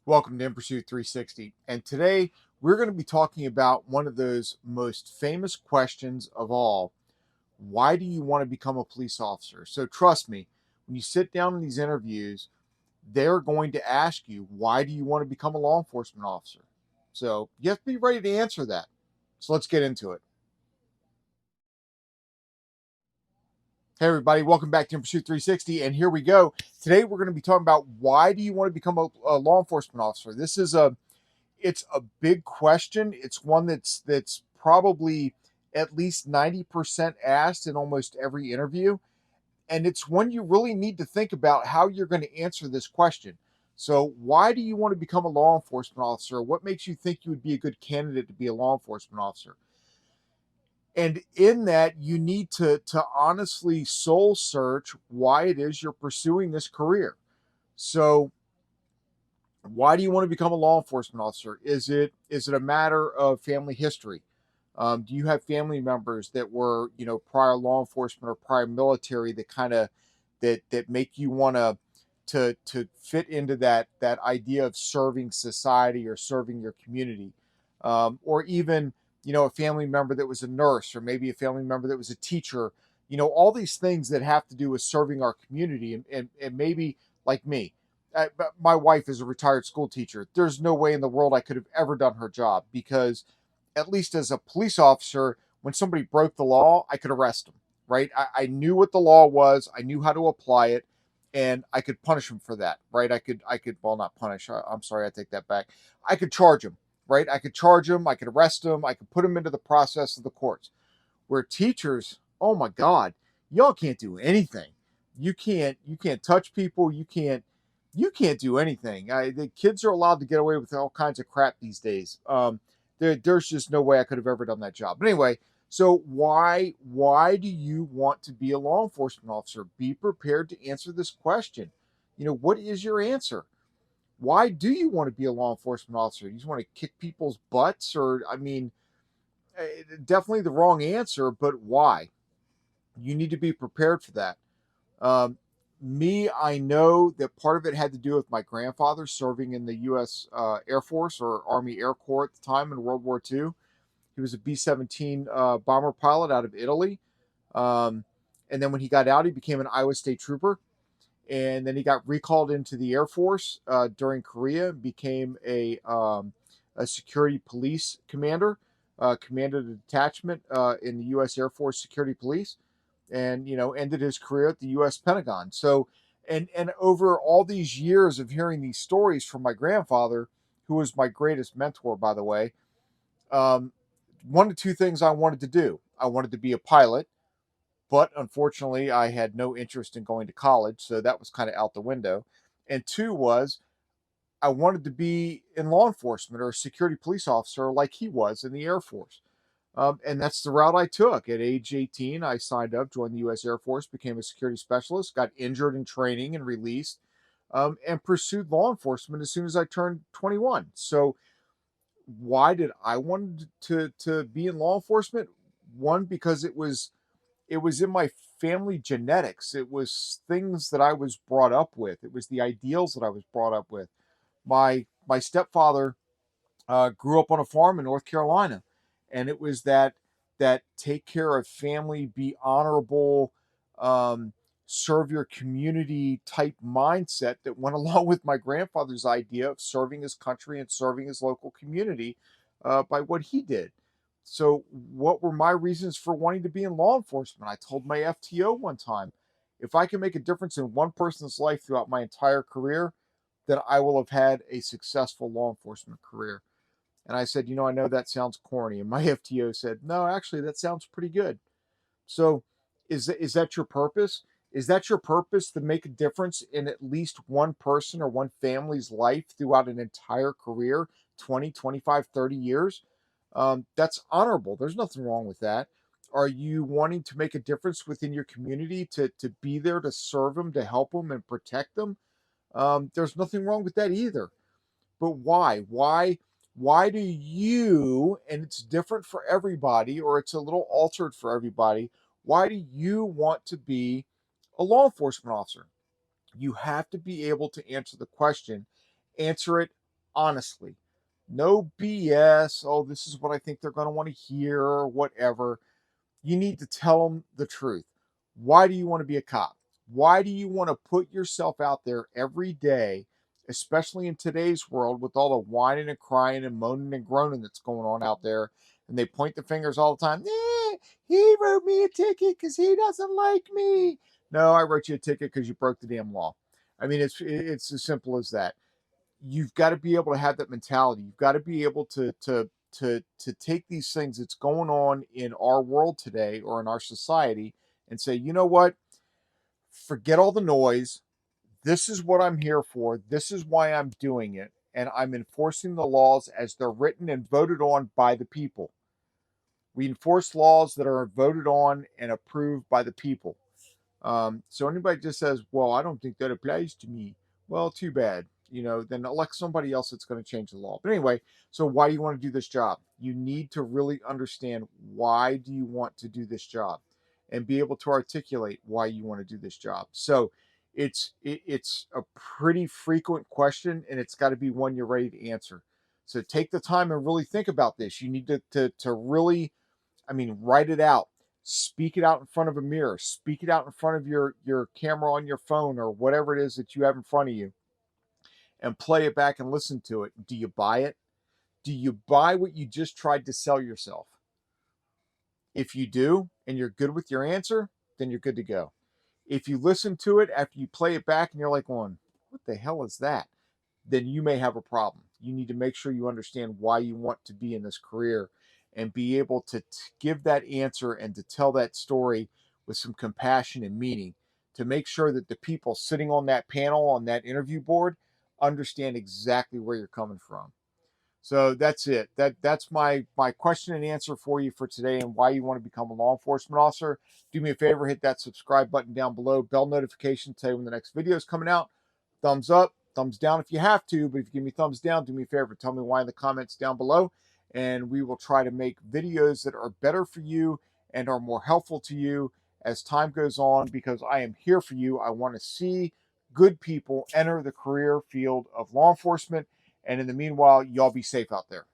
Welcome to In Pursuit 360. And today we're going to be talking about one of those most famous questions of all. Why do you want to become a police officer? So trust me, when you sit down in these interviews, they're going to ask you, why do you want to become a law enforcement officer? So you have to be ready to answer that. So let's get into it. Hey everybody, welcome back to In Pursuit 360, and here we go. Today we're going to be talking about why do you want to become a law enforcement officer? It's a big question. It's one that's probably at least 90% asked in almost every interview. And it's one you really need to think about how you're going to answer this question. So, why do you want to become a law enforcement officer? What makes you think you would be a good candidate to be a law enforcement officer? And in that, you need to honestly soul search why it is you're pursuing this career. So, why do you want to become a law enforcement officer? Is it a matter of family history? Do you have family members that were, prior law enforcement or prior military that kind of that make you want to fit into that idea of serving society or serving your community, or even a family member that was a nurse or maybe a family member that was a teacher. All these things that have to do with serving our community, and maybe like me. But my wife is a retired school teacher. There's no way in the world I could have ever done her job because, at least as a police officer, when somebody broke the law, I could arrest them, right? I knew what the law was, I knew how to apply it, and I could punish them for that, right? Well, not punish. I'm sorry, I take that back. I could charge them, right? I could charge them, I could arrest them, I could put them into the process of the courts. Where teachers, oh my God, y'all can't do anything. You can't touch people. You can't do anything. The kids are allowed to get away with all kinds of crap these days. There's just no way I could have ever done that job. But anyway, so why do you want to be a law enforcement officer? Be prepared to answer this question. What is your answer? Why do you want to be a law enforcement officer? You just want to kick people's butts, or I mean, definitely the wrong answer. But why? You need to be prepared for that. Um, I know that part of it had to do with my grandfather serving in the U.S. Air Force or Army Air Corps at the time in World War II. He was a B 17 bomber pilot out of Italy. Um, and then when he got out, he became an Iowa State Trooper. And then he got recalled into the Air Force during Korea, became a security police commander, commanded a detachment in the U.S. Air Force Security Police, and ended his career at the U.S. Pentagon. So, and over all these years of hearing these stories from my grandfather, who was my greatest mentor, by the way, um, one of two things I wanted to do. I wanted to be a pilot, but unfortunately, I had no interest in going to college, so that was kind of out the window. And two was I wanted to be in law enforcement or a security police officer like he was in the Air Force. And that's the route I took. At age 18, I signed up, joined the U.S. Air Force, became a security specialist, got injured in training and released, and pursued law enforcement as soon as I turned 21. So, why did I want to be in law enforcement? One, because it was in my family genetics. It was things that I was brought up with. It was the ideals that I was brought up with. My stepfather grew up on a farm in North Carolina, and it was that take care of family, be honorable, um, serve your community type mindset that went along with my grandfather's idea of serving his country and serving his local community by what he did. So, what were my reasons for wanting to be in law enforcement? I told my FTO one time, if I can make a difference in one person's life throughout my entire career, then I will have had a successful law enforcement career. And I said, I know that sounds corny. And my FTO said, no, actually, that sounds pretty good. So, is that your purpose? Is that your purpose, to make a difference in at least one person or one family's life throughout an entire career, 20, 25, 30 years? That's honorable. There's nothing wrong with that. Are you wanting to make a difference within your community, to be there to serve them, to help them, and protect them? There's nothing wrong with that either. But why? Why do you, and it's different for everybody, or it's a little altered for everybody, why do you want to be a law enforcement officer? You have to be able to answer the question, answer it honestly. No BS. Oh, this is what I think they're going to want to hear or whatever. You need to tell them the truth. Why do you want to be a cop? Why do you want to put yourself out there every day, especially in today's world with all the whining and crying and moaning and groaning that's going on out there? And they point the fingers all the time. He wrote me a ticket because he doesn't like me. No, I wrote you a ticket because you broke the damn law. I mean, it's as simple as that. You've got to be able to have that mentality. You've got to be able to take these things that's going on in our world today or in our society and say, you know what? Forget all the noise. This is what I'm here for. This is why I'm doing it. And I'm enforcing the laws as they're written and voted on by the people. We enforce laws that are voted on and approved by the people. So anybody just says, well, I don't think that applies to me. Well, too bad. Then elect somebody else that's going to change the law. But anyway, so why do you want to do this job? You need to really understand, why do you want to do this job, and be able to articulate why you want to do this job. So it's a pretty frequent question, and it's got to be one you're ready to answer. So take the time and really think about this. You need to really, write it out. Speak it out in front of a mirror. Speak it out in front of your camera on your phone or whatever it is that you have in front of you, and play it back and listen to it. Do you buy it? Do you buy what you just tried to sell yourself? If you do, and you're good with your answer, then you're good to go. If you listen to it after you play it back and you're like, going, what the hell is that? Then you may have a problem. You need to make sure you understand why you want to be in this career, and be able to give that answer and to tell that story with some compassion and meaning, to make sure that the people sitting on that panel, on that interview board, understand exactly where you're coming from. So that's it. That's my question and answer for you for today, and why you want to become a law enforcement officer. Do me a favor, hit that subscribe button down below, bell notification, tell you when the next video is coming out. Thumbs up, thumbs down if you have to, but if you give me thumbs down, do me a favor, tell me why in the comments down below, and we will try to make videos that are better for you and are more helpful to you as time goes on, because I am here for you. I want to see good people enter the career field of law enforcement. And in the meanwhile, y'all be safe out there.